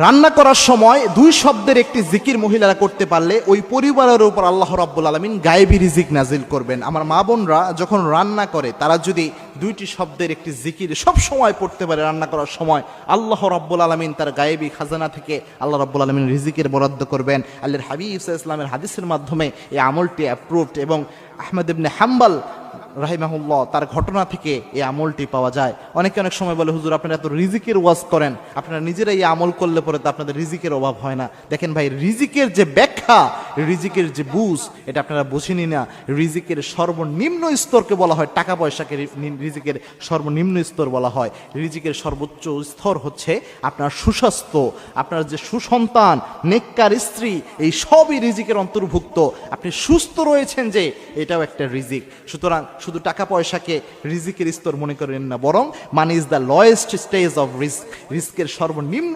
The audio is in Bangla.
রান্না করার সময় দুই শব্দের একটি জিকির মহিলারা করতে পারলে ওই পরিবারের উপর আল্লাহ রাব্বুল আলামিন গায়েবী রিজিক নাজিল করবেন। আমার মা বোনরা যখন রান্না করে তারা যদি দুইটি শব্দের একটি জিকির সব সময় পড়তে পারে রান্না করার সময়, আল্লাহ রাব্বুল আলামিন তার গায়েবী খাজানা থেকে আল্লাহ রাব্বুল আলামিন রিজিকের বরাদ্দ করবেন। আল্লাহর হাবিব সাল্লাল্লাহু আলাইহি ওয়াসাল্লামের হাদিসের মাধ্যমে এই আমলটি অ্যাপ্রুভড এবং আহমদ ইবনে হাম্বল রাহিমাহুল্লাহ তার ঘটনা থেকে এই আমলটি পাওয়া যায়। অনেকে অনেক সময় বলে, হুজুর আপনারা এত রিজিকের ওয়াজ করেন, আপনারা নিজেরাই এই আমল করলে পরে তো আপনাদের রিজিকের অভাব হয় না। দেখেন ভাই, রিজিকের যে ব্যাখ্যা, রিজিকের যে বুঝ, এটা আপনারা বুঝেনি না। রিজিকের সর্বনিম্ন স্তরকে বলা হয় টাকা পয়সাকে রিজিকের সর্বনিম্ন স্তর বলা হয়। রিজিকের সর্বোচ্চ স্তর হচ্ছে আপনার সুস্বাস্থ্য, আপনার যে সুসন্তান, নেককার স্ত্রী, এই সবই রিজিকের অন্তর্ভুক্ত। আপনি সুস্থ রয়েছেন যে, এটাও একটা রিজিক। সুতরাং শুধু টাকা পয়সাকে রিজিকের স্তর মনে করেন না, বরং money is the lowest stage of risk, রিস্কের সর্বনিম্ন